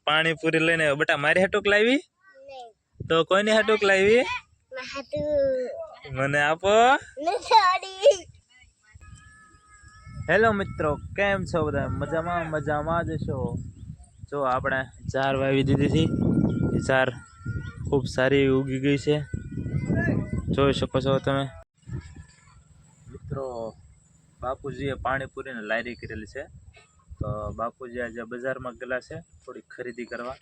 પાણીપુરી લઈને બેટા મારી હાટુક લાવી તો કોઈની હાટુક લાવી મને આપો હેલો મિત્રો કેમ છો બધા મજામાં જશો જો આપણે ઝાર વાવી દીધી હતી ઝાર ખૂબ સારી ઉગી ગઈ છે જોઈ શકો છો તમે મિત્રો બાપુજીએ પાણીપુરીને લારી કરેલી છે તો બાપુજી આજે બજારમાં ગયેલા છે થોડી ખરીદી કરવા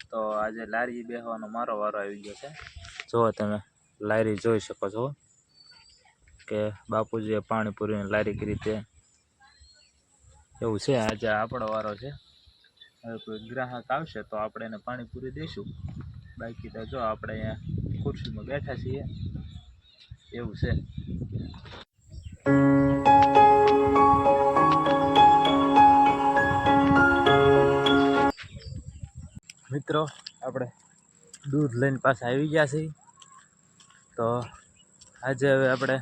તો આજે લારી બેસવાનો મારો વારો આવી ગયો છે જો તમે લારી જોઈ શકો છો કે બાપુજીએ પાણીપુરીને લારી કરી તે એવું છે આજે આપણો વારો છે હવે કોઈ ગ્રાહક આવશે તો આપણે એને પાણીપુરી દઈશું બાકી તો જો આપણે અહીંયા ખુરશીમાં બેઠા છીએ એવું છે મિત્રો આપણે દૂધ લઈને પાછા આવી ગયા છીએ તો આજે હવે આપણે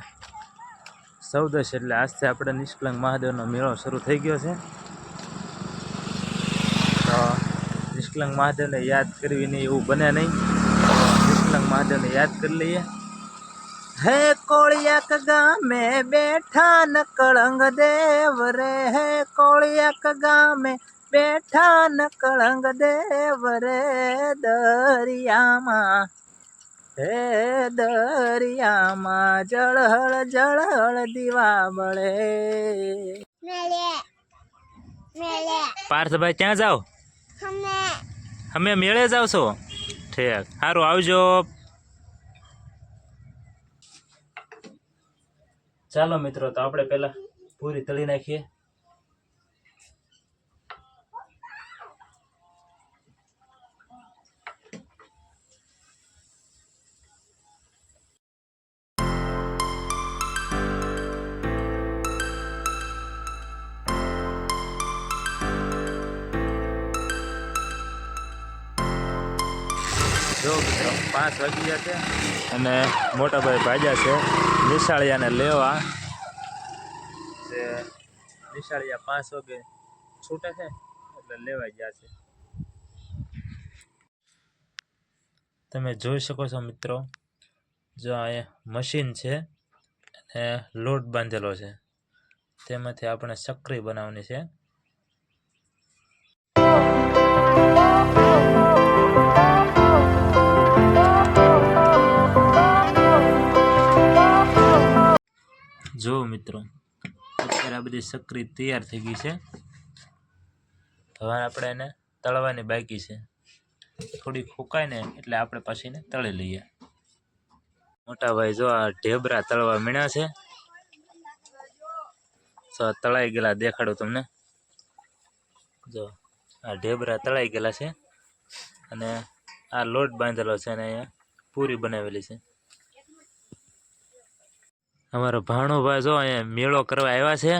14 એટલે આજથી આપણે નિષ્કલંક મહાદેવનો મેળો શરૂ થઈ ગયો છે તો નિષ્કલંક મહાદેવને યાદ કરવી નહીં એવું બને નહીં નિષ્કલંક મહાદેવને યાદ કરી લઈએ હે કોળિયાક ગામે બેઠા નકળંગ દેવ રે હે કોળિયાક ગામે બેઠા નકળંગ દેવ રે દરિયામાં હે દરિયામાં જળહળ દીવા બળે પાર્થભાઈ ક્યાં જાઓ અમે મેળે જાવ છો ઠીક સારું આવજો ચાલો મિત્રો તો આપણે પહેલા પૂરી તળી નાખીએ જો મિત્રો 5 વાગી ગયા છે અને મોટાભાઈ ભાજ્યા છે નિશાળિયાને લેવા તે નિશાળિયા 5 વાગે છૂટે છે એટલે લેવા ગયા છે તમે જોઈ શકો છો મિત્રો જો અહીંયા મશીન છે અને લોટ બાંધેલો છે તેમાંથી આપણે સક્રી બનાવવાની છે જો મિત્રો અત્યારે આ બધી સક્રી તૈયાર થઈ ગઈ છે હવે આપણે એને તળવાની બાકી છે થોડી ફૂકાય ને એટલે આપણે પાછી એને તળી લઈએ મોટા ભાઈ જો આ ઢેબરા તળવા મીણ્યા છે તો તળાઈ ગયેલા દેખાડું તમને જો આ ઢેબરા તળાઈ ગયેલા છે અને આ લોટ બાંધેલો છે અને અહીંયા પૂરી બનાવેલી છે અમારો ભાણુભાઈ જો અહીંયા મેળો કરવા આવ્યા છે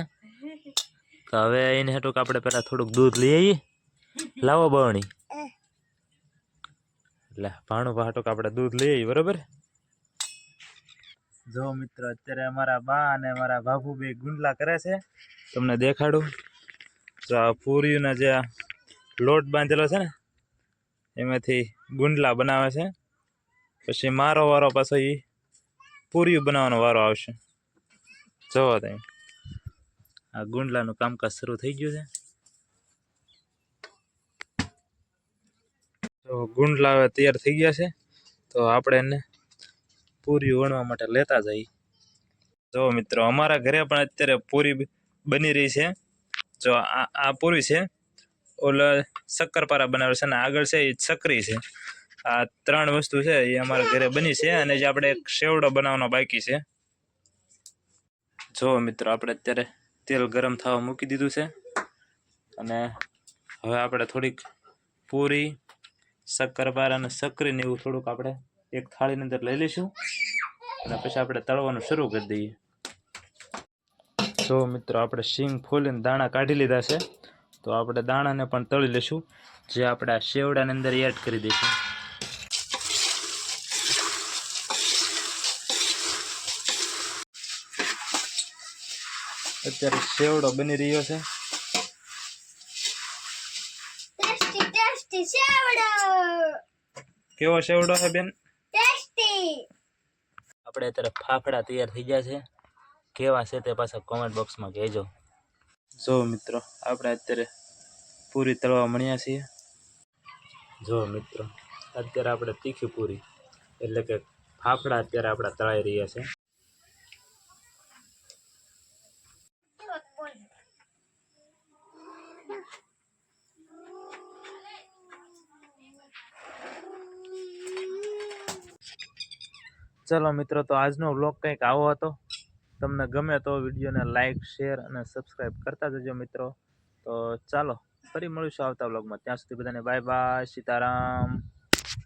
તો હવે એને હેઠું આપણે પેલા થોડુંક દૂધ લઈ આવીએ લાવો બવણી એટલે ભાણુભા હેઠું આપણે દૂધ લઈ આવીએ બરોબર જો મિત્રો અત્યારે અમારા બા અને અમારા બાપુભાઈ ગુંડલા કરે છે તમને દેખાડું જો આ પૂરીના જે લોટ બાંધેલો છે ને એમાંથી ગુંડલા બનાવે છે પછી મારો વારો પાછો એ પૂરી બનાવવાનો વારો આવશે જોવો તમે આ ગુંડલાનું કામકાજ શરૂ થઈ ગયું છે તો ગુંડલા હવે તૈયાર થઈ ગયા છે તો આપણે એને પૂરી વણવા માટે લેતા જઈએ જો મિત્રો અમારા ઘરે પણ અત્યારે પૂરી બની રહી છે જો આ પૂરી છે ઓલા શક્કરપારા બનાવે છે અને આગળ છે એ સક્રી છે આ 3 વસ્તુ છે એ અમારા ઘરે બની છે અને જે આપણે એક સેવડો બનાવવાનો બાકી છે જો મિત્રો આપણે અત્યારે તેલ ગરમ થવા મૂકી દીધું છે અને હવે આપણે થોડીક પૂરી શક્કરપારા અને સક્રીને એવું થોડુંક આપણે એક થાળીની અંદર લઈ લઈશું અને પછી આપણે તળવાનું શરૂ કરી દઈએ જો મિત્રો આપણે શીંગ ફોલીને દાણા કાઢી લીધા છે તો આપણે દાણાને પણ તળી લઈશું જે આપણે આ સેવડાની અંદર એડ કરી દઈશું અત્યારે સેવડો બની રહ્યો છે ટેસ્ટી સેવડો કેવો સેવડો છે બેન? ટેસ્ટી આપણે અત્યારે ફાફડા તૈયાર થઈ ગયા છે, કેવા છે તે પાછા કોમેન્ટ બોક્સમાં કહેજો. જો મિત્રો આપણે અત્યારે પૂરી તળવા મળ્યા છીએ. જો મિત્રો અત્યારે આપણે તીખી પૂરી એટલે કે ફાફડા અત્યારે આપણે તળાઈ રહ્યા છે. ચલો મિત્રો, તો આજનો વ્લોગ કંઈક આવો હતો. તમને ગમે તો વિડીયોને લાઇક, શેર અને સબસ્ક્રાઈબ કરતા જજો મિત્રો. તો ચાલો ફરી મળીશું આવતા વ્લોગમાં. ત્યાં સુધી બધાને બાય બાય, સીતારામ.